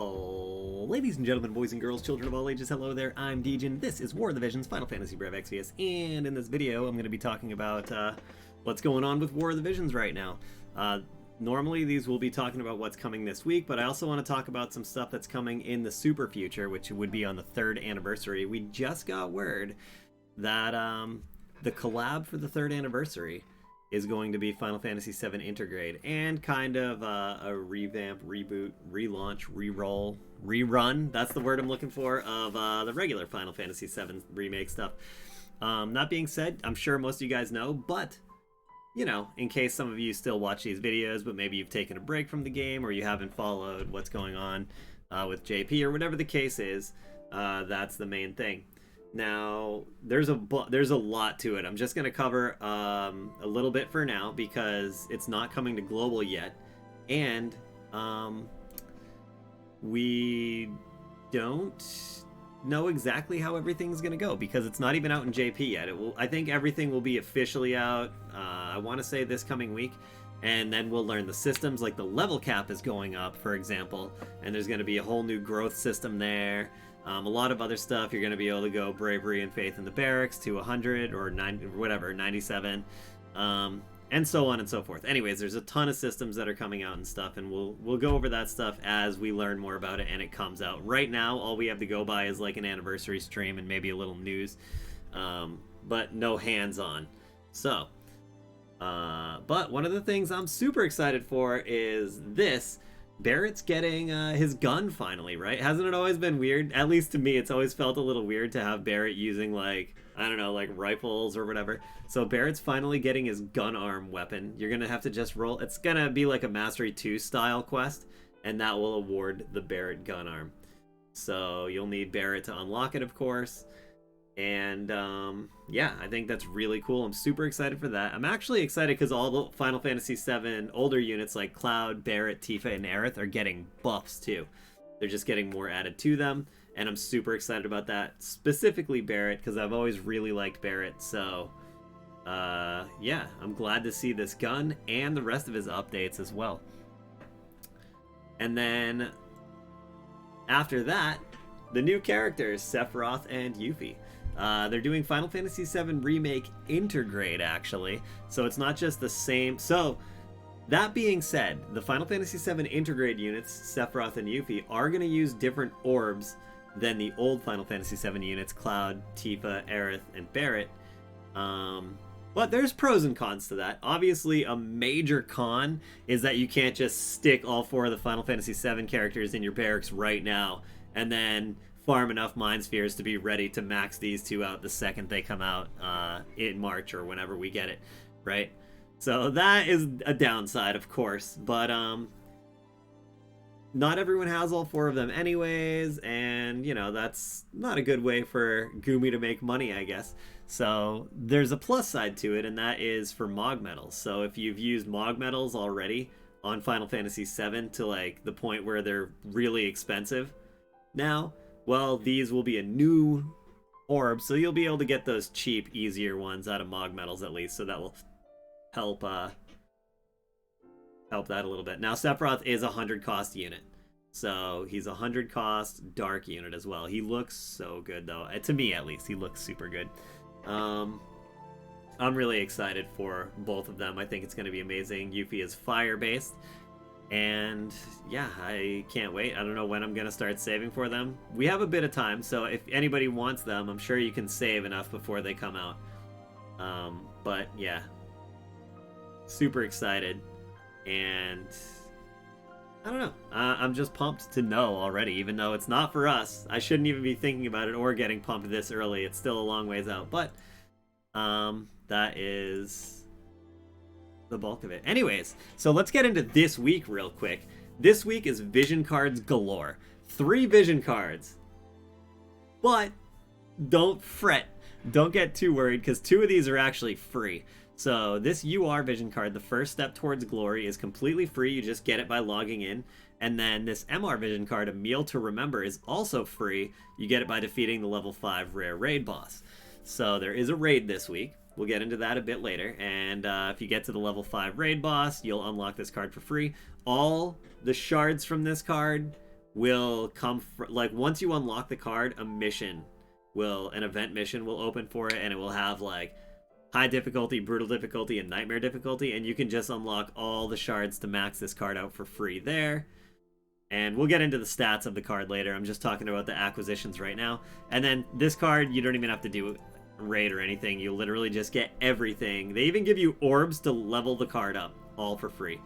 Oh, ladies and gentlemen, boys and girls, children of all ages, hello there, I'm Degen. This is War of the Visions, Final Fantasy Brev XVS, and in this video I'm going to be talking about what's going on with War of the Visions right now. Normally these will be talking about what's coming this week, but I also want to talk about some stuff that's coming in the super future, which would be on the 3rd anniversary. We just got word that the collab for the 3rd anniversary is going to be Final Fantasy VII Intergrade, and kind of a revamp, reboot, relaunch, re-roll, rerun, that's the word I'm looking for, of the regular Final Fantasy VII remake stuff. That being said, I'm sure most of you guys know, but, you know, in case some of you still watch these videos, but maybe you've taken a break from the game, or you haven't followed what's going on with JP, or whatever the case is, that's the main thing. Now, there's a lot to it. I'm just going to cover a little bit for now because it's not coming to global yet, and we don't know exactly how everything's going to go because it's not even out in JP yet. I think everything will be officially out, I want to say this coming week, and then we'll learn the systems, like the level cap is going up, for example, and there's going to be a whole new growth system there. A lot of other stuff. You're going to be able to go bravery and faith in the barracks to 100 or 90, whatever, 97, and so on and so forth. Anyways, there's a ton of systems that are coming out and stuff, and we'll go over that stuff as we learn more about it and it comes out. Right now, all we have to go by is like an anniversary stream and maybe a little news, but no hands-on. So, but one of the things I'm super excited for is this. Barrett's getting his gun finally, right? Hasn't it always been weird? At least to me, it's always felt a little weird to have Barrett using, like, I don't know, like rifles or whatever. So Barrett's finally getting his gun arm weapon. You're going to have to just roll. It's going to be like a Mastery 2 style quest, and that will award the Barrett gun arm. So you'll need Barrett to unlock it, of course. And yeah, I think that's really cool. I'm super excited for that. I'm actually excited because all the Final Fantasy VII older units like Cloud, Barrett, Tifa, and Aerith are getting buffs too. They're just getting more added to them, and I'm super excited about that. Specifically Barrett, because I've always really liked Barrett. So yeah, I'm glad to see this gun and the rest of his updates as well. And then after that, the new characters, Sephiroth and Yuffie. They're doing Final Fantasy VII Remake Intergrade, actually. So it's not just the same. So, that being said, the Final Fantasy VII Intergrade units, Sephiroth and Yuffie, are going to use different orbs than the old Final Fantasy VII units, Cloud, Tifa, Aerith, and Barrett. But there's pros and cons to that. Obviously, a major con is that you can't just stick all 4 of the Final Fantasy VII characters in your barracks right now, and then farm enough Mind Spheres to be ready to max these 2 out the second they come out in March or whenever we get it, right? So that is a downside, of course, but not everyone has all 4 of them anyways, and, you know, that's not a good way for Gumi to make money, I guess. So there's a plus side to it, and that is for Mog Medals. So if you've used Mog Medals already on Final Fantasy VII to, like, the point where they're really expensive now, well, these will be a new orb, so you'll be able to get those cheap, easier ones out of Mog Medals at least, so that will help help that a little bit. Now, Sephiroth is a 100 cost unit, so he's a 100 cost dark unit as well. He looks so good, though. To me, at least, he looks super good. I'm really excited for both of them. I think it's going to be amazing. Yuffie is fire-based. And yeah, I can't wait. I don't know when I'm going to start saving for them. We have a bit of time, so if anybody wants them, I'm sure you can save enough before they come out. But yeah, super excited. And I don't know. I'm just pumped to know already, even though it's not for us. I shouldn't even be thinking about it or getting pumped this early. It's still a long ways out. But that is the bulk of it. Anyways, so let's get into this week real quick. This week is vision cards galore. 3 vision cards. But don't fret. Don't get too worried because 2 of these are actually free. So this UR vision card, the first step towards glory, is completely free. You just get it by logging in. And then this MR vision card, a meal to remember, is also free. You get it by defeating the level 5 rare raid boss. So there is a raid this week. We'll get into that a bit later. And if you get to the level 5 raid boss, you'll unlock this card for free. All the shards from this card will come like once you unlock the card, an event mission will open for it, and it will have like high difficulty, brutal difficulty, and nightmare difficulty, and you can just unlock all the shards to max this card out for free there. And we'll get into the stats of the card later. I'm just talking about the acquisitions right now. And then this card, you don't even have to do raid or anything. You literally just get everything. They even give you orbs to level the card up, all for free.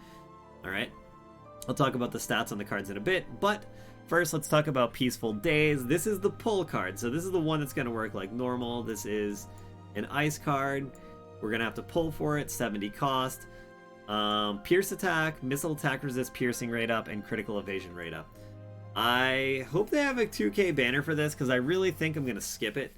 All right. I'll talk about the stats on the cards in a bit, but first let's talk about Peaceful Days. This is the pull card. So this is the one that's going to work like normal. This is an ice card. We're going to have to pull for it, 70 cost. Pierce attack, missile attack resist, piercing rate up, and critical evasion rate up. I hope they have a 2k banner for this, because I really think I'm going to skip it.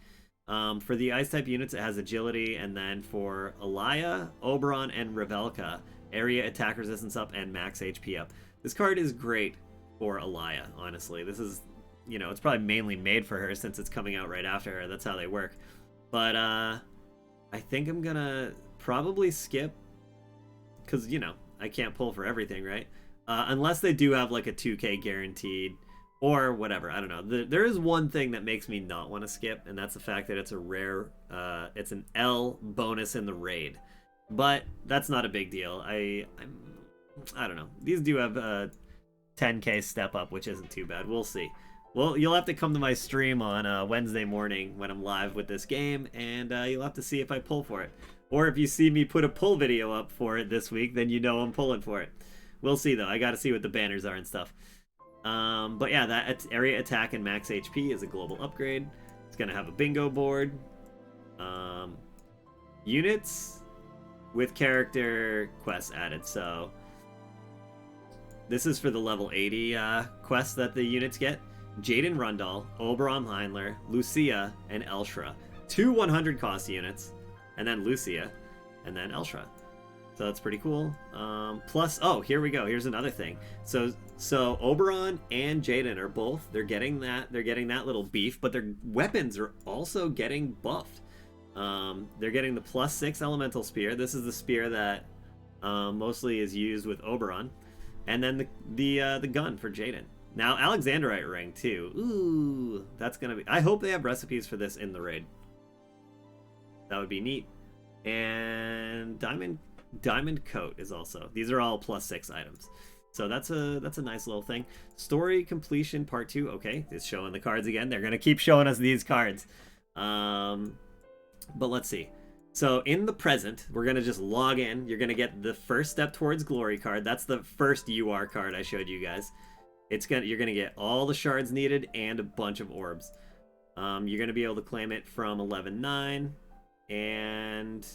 For the ice type units, it has agility, and then for Alaya, Oberon, and Revelka, area attack resistance up and max HP up. This card is great for Alaya, honestly. This is, you know, it's probably mainly made for her since it's coming out right after her. That's how they work. But I think I'm going to probably skip, because, you know, I can't pull for everything, right? Unless they do have like a 2k guaranteed or whatever. I don't know. There is one thing that makes me not want to skip, and that's the fact that it's a rare, it's an L bonus in the raid. But that's not a big deal. I don't know. These do have a 10k step up, which isn't too bad. We'll see. Well, you'll have to come to my stream on Wednesday morning when I'm live with this game, and you'll have to see if I pull for it. Or if you see me put a pull video up for it this week, then you know I'm pulling for it. We'll see, though. I got to see what the banners are and stuff. But yeah, that area attack and max HP is a global upgrade. It's going to have a bingo board. Units with character quests added. So this is for the level 80 quests that the units get. Jaden Rundall, Oberon Heinler, Lucia, and Elshra. 2 100 cost units. And then Lucia, and then Elshra. So that's pretty cool. Plus, oh, here we go. Here's another thing. So Oberon and Jaden are both, they're getting that little beef, but their weapons are also getting buffed. They're getting the +6 elemental spear. This is the spear that mostly is used with Oberon, and then the gun for Jaden. Now Alexandrite ring too. Ooh, that's gonna be. I hope they have recipes for this in the raid. That would be neat. And diamond coat is also. These are all +6 items. So that's a nice little thing. Story completion part 2. Okay, it's showing the cards again. They're gonna keep showing us these cards. But let's see. So in the present, we're gonna just log in. You're gonna get the first step towards glory card. That's the first UR card I showed you guys. You're gonna get all the shards needed and a bunch of orbs. You're gonna be able to claim it from 11.9. And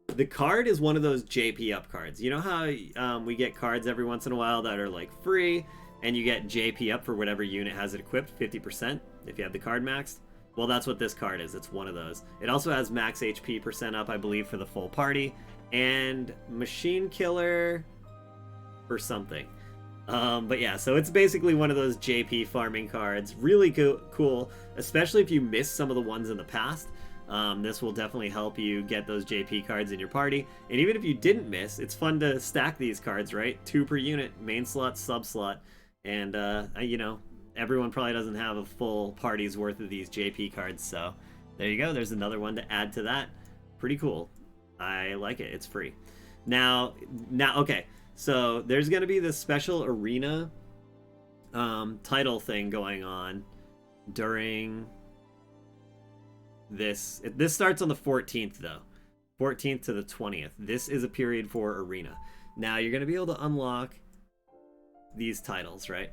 the card is one of those JP up cards. You know how we get cards every once in a while that are like free, and you get JP up for whatever unit has it equipped, 50% if you have the card maxed? Well, that's what this card is. It's one of those. It also has max HP % up, I believe, for the full party, and Machine Killer or something. But yeah, so it's basically one of those JP farming cards. Really cool, especially if you missed some of the ones in the past. This will definitely help you get those JP cards in your party. And even if you didn't miss, it's fun to stack these cards, right? 2 per unit, main slot, sub slot. And, you know, everyone probably doesn't have a full party's worth of these JP cards. So there you go. There's another one to add to that. Pretty cool. I like it. It's free. Now, okay. So there's going to be this special arena title thing going on during this. This starts on the 14th, though. 14th to the 20th. This is a period for arena. Now, you're going to be able to unlock these titles, right?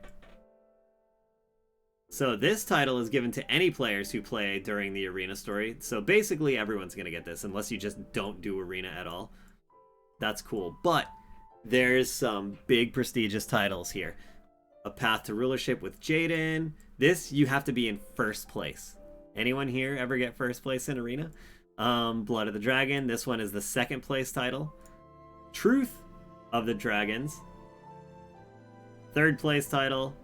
So this title is given to any players who play during the arena story. So basically, everyone's going to get this, unless you just don't do arena at all. That's cool. But there's some big prestigious titles here. A Path to Rulership with Jaden. This, you have to be in first place. Anyone here ever get first place in arena? Blood of the Dragon. This one is the second place title. Truth of the Dragons. Third place title.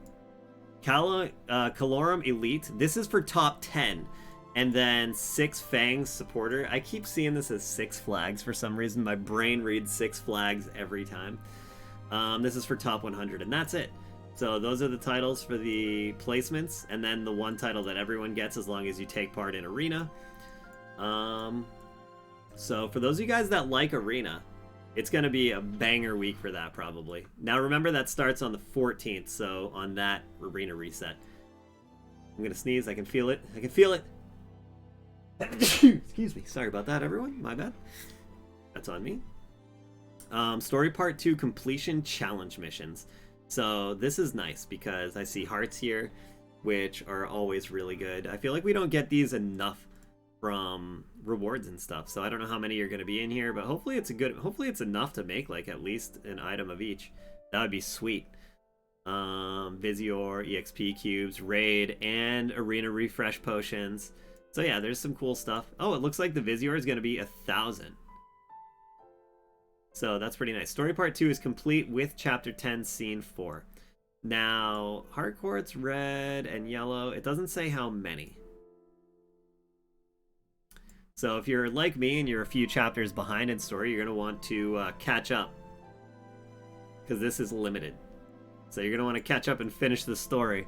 Calorum Elite. This is for top 10. And then Six Fangs Supporter. I keep seeing this as Six Flags for some reason. My brain reads Six Flags every time. This is for top 100, and that's it. So those are the titles for the placements, and then the one title that everyone gets as long as you take part in Arena. So for those of you guys that like Arena, it's going to be a banger week for that probably. Now remember that starts on the 14th, so on that Arena reset. I'm going to sneeze, I can feel it. I can feel it. Excuse me. Sorry about that, everyone. My bad. That's on me. Story Part 2 completion challenge missions. So this is nice because I see hearts here, which are always really good. I feel like we don't get these enough from rewards and stuff, so I don't know how many are going to be in here, but hopefully it's hopefully it's enough to make like at least an item of each. That would be sweet. Visior, EXP cubes, raid, and arena refresh potions. So yeah, there's some cool stuff. Oh, it looks like the Visior is going to be 1,000. So that's pretty nice. Story Part 2 is complete with Chapter 10, Scene 4. Now, Heart Quartz, red and yellow. It doesn't say how many. So if you're like me and you're a few chapters behind in story, you're going to want to catch up. Because this is limited. So you're going to want to catch up and finish the story.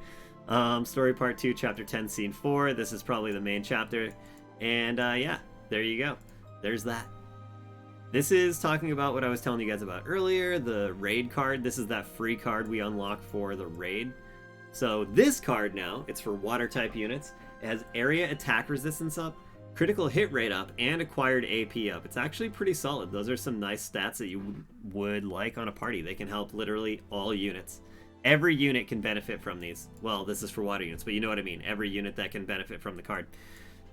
Story Part 2, Chapter 10, Scene 4. This is probably the main chapter. And yeah, there you go. There's that. This is talking about what I was telling you guys about earlier, the raid card. This is that free card we unlock for the raid. So this card now, it's for water type units. It has area attack resistance up, critical hit rate up, and acquired AP up. It's actually pretty solid. Those are some nice stats that you would like on a party. They can help literally all units. Every unit can benefit from these. Well, this is for water units, but you know what I mean. Every unit that can benefit from the card.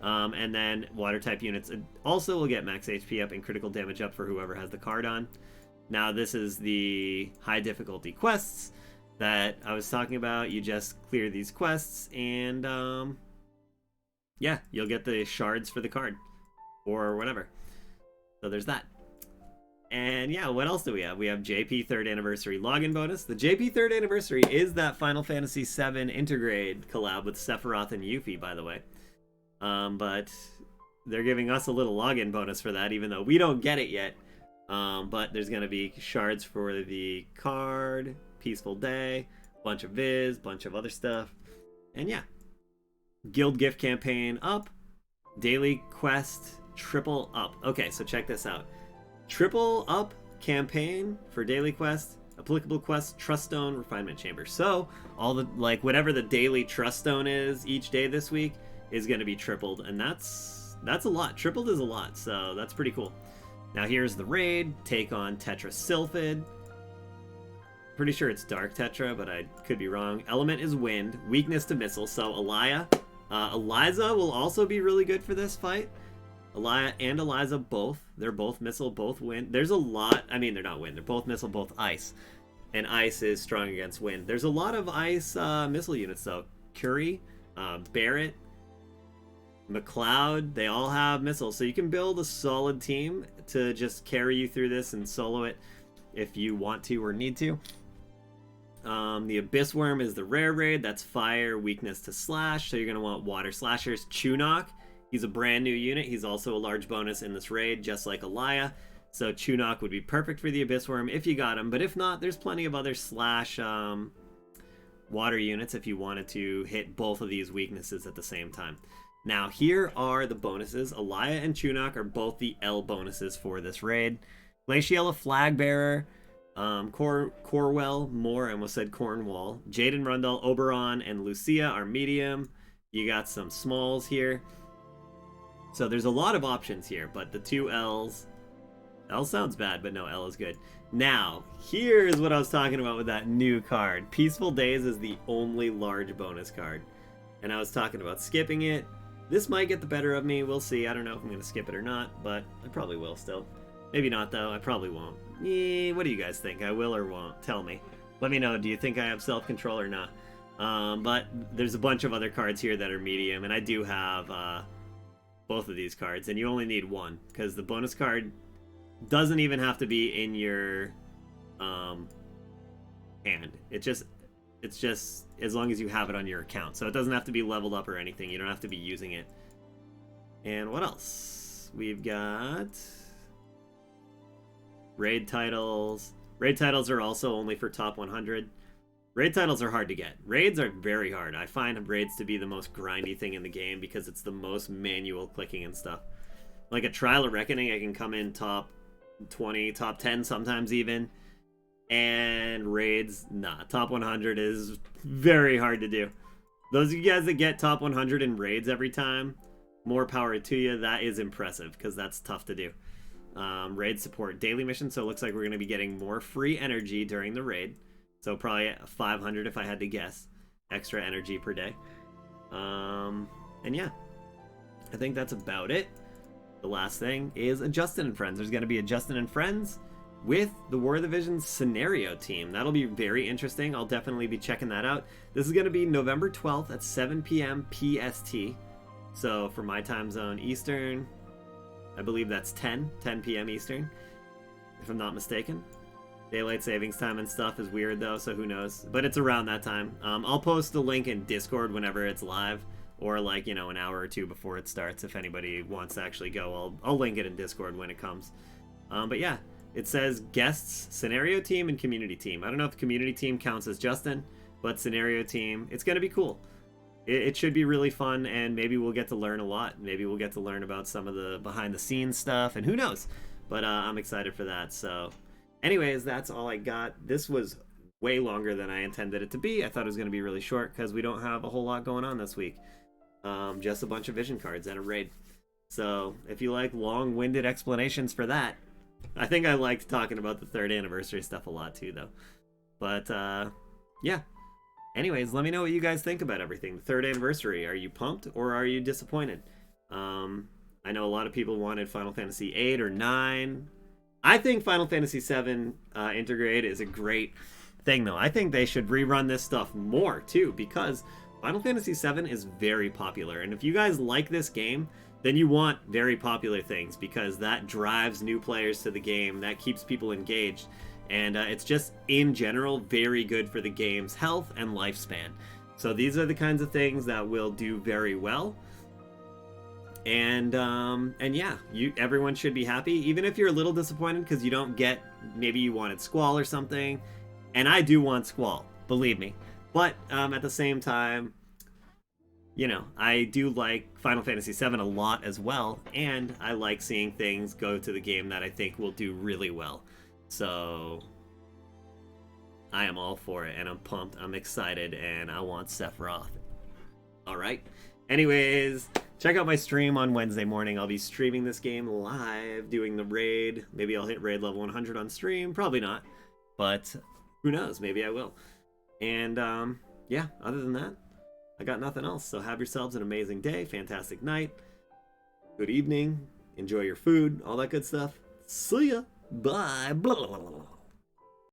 And then water type units also will get max HP up and critical damage up for whoever has the card on. Now this is the high difficulty quests that I was talking about. You just clear these quests and yeah, you'll get the shards for the card or whatever. So there's that. And yeah, what else do we have? We have JP 3rd Anniversary login bonus. The JP 3rd Anniversary is that Final Fantasy 7 Intergrade collab with Sephiroth and Yuffie, by the way. But they're giving us a little login bonus for that, even though we don't get it yet. But there's going to be shards for the card, Peaceful Day, bunch of Viz, bunch of other stuff. And yeah. Guild gift campaign up. Daily quest triple up. Okay, so check this out. Triple up campaign for daily quest. Applicable quest, Trust Stone, Refinement Chamber. So all the, like, whatever the daily Trust Stone is each day this week is going to be tripled, and that's a lot. Tripled is a lot, so that's pretty cool. Now here's the raid. Take on Tetra Sylphid. Pretty sure it's Dark Tetra, but I could be wrong. Element is wind. Weakness to missile. So Elia. Eliza will also be really good for this fight. Elia and Eliza both. They're both missile, both wind. There's a lot. I mean, they're not wind. They're both missile, both ice. And ice is strong against wind. There's a lot of ice missile units, though. Curie, Barrett, McLeod, they all have missiles, so you can build a solid team to just carry you through this and solo it if you want to or need to. The Abyss Worm is the rare raid. That's fire, weakness to slash, so you're going to want water slashers. Chunok, he's a brand new unit. He's also a large bonus in this raid, just like Elia. So Chunok would be perfect for the Abyss Worm if you got him, but if not, there's plenty of other slash water units if you wanted to hit both of these weaknesses at the same time. Now, here are the bonuses. Elia and Chunok are both the L bonuses for this raid. Glaciella, Flag Bearer, Corwell, Moore, I almost said Cornwall, Jaden Rundle, Oberon, and Lucia are medium. You got some smalls here. So there's a lot of options here, but the two L's... L sounds bad, but no, L is good. Now, here's what I was talking about with that new card. Peaceful Days is the only large bonus card. And I was talking about skipping it. This might get the better of me. We'll see. I don't know if I'm going to skip it or not, but I probably will still. Maybe not, though. I probably won't. What do you guys think? I will or won't? Tell me. Let me know. Do you think I have self-control or not? But there's a bunch of other cards here that are medium, and I do have both of these cards, and you only need one, because the bonus card doesn't even have to be in your hand. It's just as long as you have it on your account. So it doesn't have to be leveled up or anything. You don't have to be using it. And what else? We've got raid titles. Raid titles are also only for top 100. Raid titles are hard to get. Raids are very hard. I find raids to be the most grindy thing in the game because it's the most manual clicking and stuff. Like a Trial of Reckoning, I can come in top 20, top 10 sometimes even. And raids, nah. Top 100 is very hard to do. Those of you guys that get top 100 in raids every time, more power to you. That is impressive because that's tough to do. Raid support daily mission, so it looks like we're going to be getting more free energy during the raid. So probably 500 if I had to guess. Extra energy per day. And yeah, I think that's about it. The last thing is a Justin and Friends. There's going to be a Justin and Friends with the War of the Visions scenario team. That'll be very interesting. I'll definitely be checking that out. This is going to be November 12th at 7 p.m. PST. So for my time zone Eastern, I believe that's 10 p.m. Eastern, if I'm not mistaken. Daylight savings time and stuff is weird though, so who knows. But it's around that time. I'll post the link in Discord whenever it's live, or like, you know, an hour or two before it starts. If anybody wants to actually go, I'll link it in Discord when it comes. But yeah, it says guests, scenario team, and community team. I don't know if community team counts as Justin, but scenario team, it's going to be cool. It should be really fun, and maybe we'll get to learn a lot. Maybe we'll get to learn about some of the behind-the-scenes stuff, and who knows. But I'm excited for that. So anyways, that's all I got. This was way longer than I intended it to be. I thought it was going to be really short because we don't have a whole lot going on this week. Just a bunch of vision cards and a raid. So if you like long-winded explanations for that, I think I liked talking about the 3rd anniversary stuff a lot too, though. But yeah. Anyways, let me know what you guys think about everything. The 3rd anniversary, are you pumped or are you disappointed? I know a lot of people wanted Final Fantasy 8 or 9. I think Final Fantasy 7 Intergrade is a great thing, though. I think they should rerun this stuff more, too, because Final Fantasy 7 is very popular. And if you guys like this game, then you want very popular things, because that drives new players to the game, that keeps people engaged. And it's just, in general, very good for the game's health and lifespan. So these are the kinds of things that will do very well. And yeah, everyone should be happy, even if you're a little disappointed because you don't get, maybe you wanted Squall or something. And I do want Squall, believe me. But at the same time, you know, I do like Final Fantasy VII a lot as well. And I like seeing things go to the game that I think will do really well. So I am all for it, and I'm pumped, I'm excited, and I want Sephiroth. Alright. Anyways, check out my stream on Wednesday morning. I'll be streaming this game live, doing the raid. Maybe I'll hit raid level 100 on stream. Probably not. But who knows? Maybe I will. And yeah, other than that, I got nothing else. So have yourselves an amazing day, fantastic night, good evening, enjoy your food, all that good stuff. See ya. Bye. Blah, blah, blah, blah.